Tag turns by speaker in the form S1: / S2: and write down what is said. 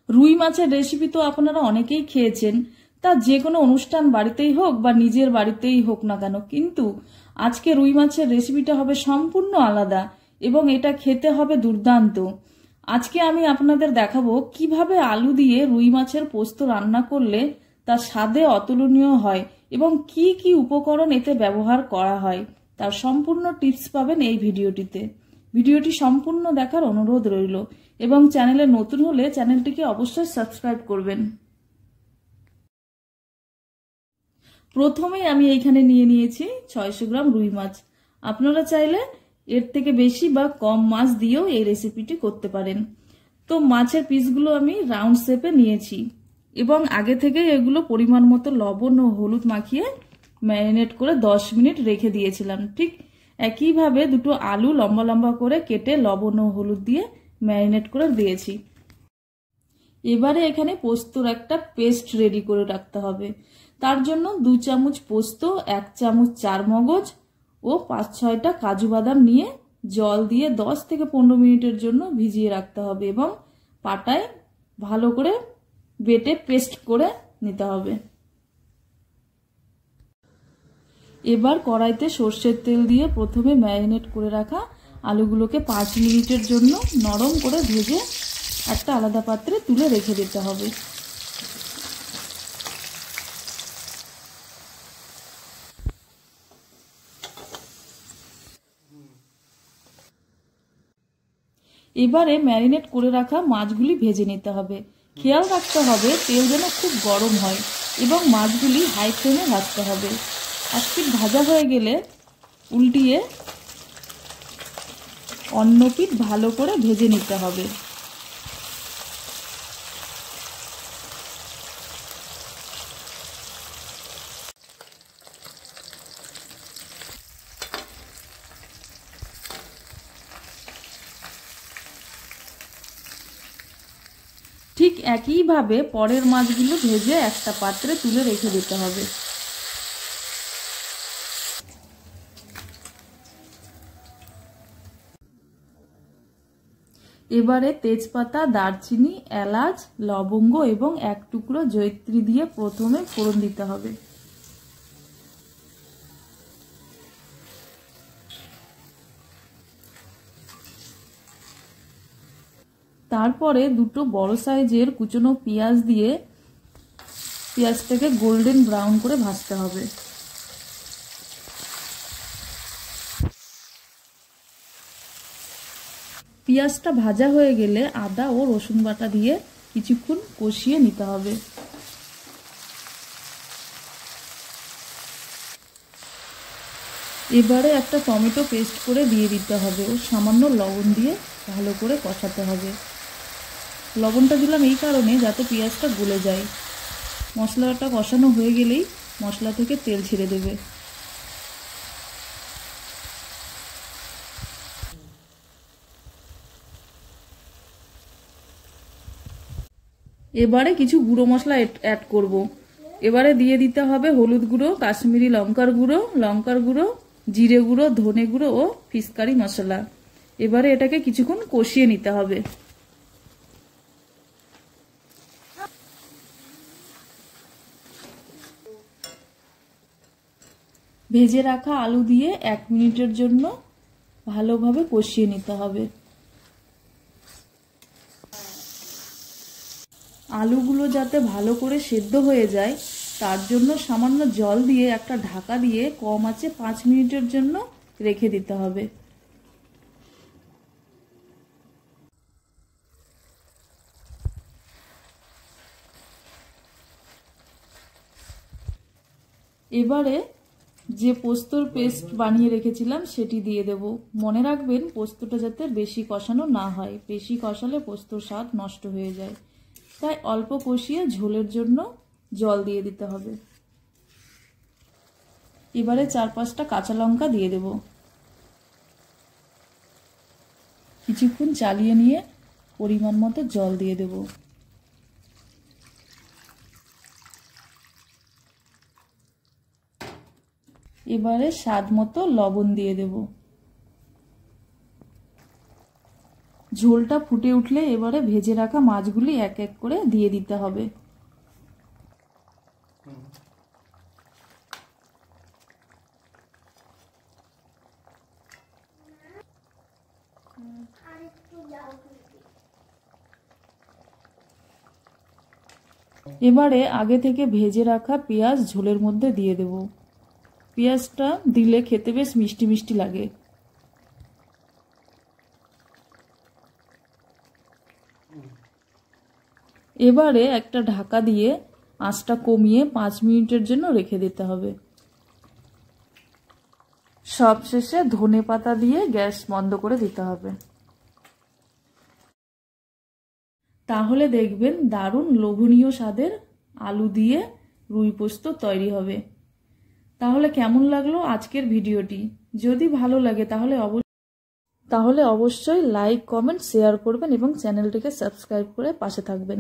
S1: রুই মাছের রেসিপি তো আপনারা অনেকেই খেয়েছেন, তা যে কোনো অনুষ্ঠান বাড়িতেই হোক বা নিজের বাড়িতেই হোক না কেন, কিন্তু আজকে রুই মাছের রেসিপিটা হবে সম্পূর্ণ আলাদা এবং এটা খেতে হবে দুর্দান্ত। আজকে আমি আপনাদের দেখাবো কিভাবে আলু দিয়ে রুই মাছের পোস্ত রান্না করলে তা স্বাদে অতুলনীয় হয় এবং কি কি উপকরণ এতে ব্যবহার করা হয় তার সম্পূর্ণ টিপস পাবেন এই ভিডিওটিতে। ভিডিওটি সম্পূর্ণ দেখার অনুরোধ রইল এবং চ্যানেলে নতুন হলে চ্যানেলটিকে অবশ্যই সাবস্ক্রাইব করবেন। প্রথমেই আমি এইখানে নিয়ে নিয়েছি 600 গ্রাম রুই মাছ। আপনারা চাইলে এর থেকে বেশি বা কম মাছ দিয়েও এই রেসিপিটি করতে পারেন। তো মাছের পিসগুলো আমি রাউন্ড শেপে নিয়েছি এবং আগে থেকে এগুলো পরিমাণ মতো লবণ ও হলুদ মাখিয়ে ম্যারিনেট করে 10 মিনিট রেখে দিয়েছিলাম। ঠিক একইভাবে দুটো আলু লম্বা লম্বা করে কেটে লবণ ও হলুদ দিয়ে ম্যারিনেট করে দিয়েছি। এবারে এখানে পোস্তর একটা পেস্ট রেডি করে রাখতে হবে। তার জন্য 2 চামচ পোস্ত, 1 চামচ চারমগজ ও 5-6টা কাজু বাদাম নিয়ে জল দিয়ে 10 থেকে 15 মিনিটের জন্য ভিজিয়ে রাখতে হবে এবং পাটায় ভালো করে বেটে পেস্ট করে নিতে হবে। এবার কড়াইতে সর্ষের তেল দিয়ে প্রথমে ম্যারিনেট করে রাখা আলুগুলোকে 5 মিনিটের জন্য নরম করে ভেজে একটা আলাদা পাত্রে তুলে রেখে দিতে হবে। এবারে ম্যারিনেট করে রাখা মাছগুলি ভেজে নিতে হবে। খেয়াল রাখতে হবে তেল যেন খুব গরম হয় এবং মাছগুলি হাই ফ্লেমে ভাজতে হবে। এক পিঠ ভাজা হয়ে গেলে উল্টিয়ে অন্য পিঠ ভালো করে ভেজে নিতে হবে। ঠিক একইভাবে পরের মাছগুলো ভেজে একটা পাত্রে তুলে রেখে দিতে হবে। এবারে তেজপাতা, দারচিনি, এলাচ, লবঙ্গ এবং 1 টুকরো জয়িত্রী দিয়ে প্রথমে ফোড়ন দিতে হবে। তারপরে দুটো বড় সাইজের কুচনো পেঁয়াজ দিয়ে পেঁয়াজটাকে গোল্ডেন ব্রাউন করে ভাজতে হবে। পেঁয়াজটা ভাজা হয়ে গেলে আদা ও রসুন বাটা দিয়ে কিছুক্ষণ কষিয়ে নিতে হবে। এবারে একটা টমেটো পেস্ট করে দিয়ে দিতে হবে ও সামান্য লবণ দিয়ে ভালো করে কষাতে হবে। লবণটা দিলাম এই কারণে যাতে পেঁয়াজটা গলে যায়। মশলাটা কষানো হয়ে গেলেই মশলা থেকে তেল ছেড়ে দেবে। এবারে কিছু গুঁড়ো মশলা অ্যাড করব। এবারে দিয়ে দিতে হবে হলুদ গুঁড়ো, কাশ্মীরি লঙ্কার গুঁড়ো, জিরে গুঁড়ো, ধনে গুঁড়ো ও ফিশ কারি মশলা। এবারে এটাকে কিছুক্ষণ কষিয়ে নিতে হবে। ভেজে রাখা আলু দিয়ে 1 মিনিটের জন্য ভালোভাবে কষিয়ে নিতে হবে। আলুগুলো যাতে ভালো করে সেদ্ধ হয়ে যায় তার জন্য সামান্য জল দিয়ে একটা ঢাকা দিয়ে কম আঁচে 5 মিনিটের জন্য রেখে দিতে হবে। এবারে যে পোস্তর পেস্ট বানিয়ে রেখেছিলাম সেটি দিয়ে দেব। মনে রাখবেন পোস্তটা যাতে বেশি কষানো না হয়, বেশি কষালে পোস্তর স্বাদ নষ্ট হয়ে যায়। তাই অল্প কষিয়ে ঝোলের জন্য জল দিয়ে দিতে হবে। এবারে 4-5টা কাঁচা লঙ্কা দিয়ে দেব। কিছুক্ষণ চালিয়ে নিয়ে পরিমাণ মতো জল দিয়ে দেব। এবারে স্বাদ মতো লবণ দিয়ে দেব। ঝোলটা ফুটে উঠলে এবারে ভেজে রাখা মাছগুলি এক এক করে দিয়ে দিতে হবে। এবারে আগে থেকে ভেজে রাখা পেঁয়াজ ঝোলের মধ্যে দিয়ে দেব। পেঁয়াজটা দিলে খেতে বেশ মিষ্টি মিষ্টি লাগে। এবারে একটা ঢাকা দিয়ে আঁচটা কমিয়ে 5 মিনিটের জন্য রেখে দিতে হবে। সবশেষে ধনেপাতা দিয়ে গ্যাস বন্ধ করে দিতে হবে। তাহলে দেখবেন দারুণ লোভনীয় স্বাদের আলু দিয়ে রুই পোস্ত তৈরি হবে। তাহলে কেমন লাগলো আজকের ভিডিওটি? যদি ভালো লাগে তাহলে অবশ্যই লাইক, কমেন্ট, শেয়ার করবেন এবং চ্যানেলটিকে সাবস্ক্রাইব করে পাশে থাকবেন।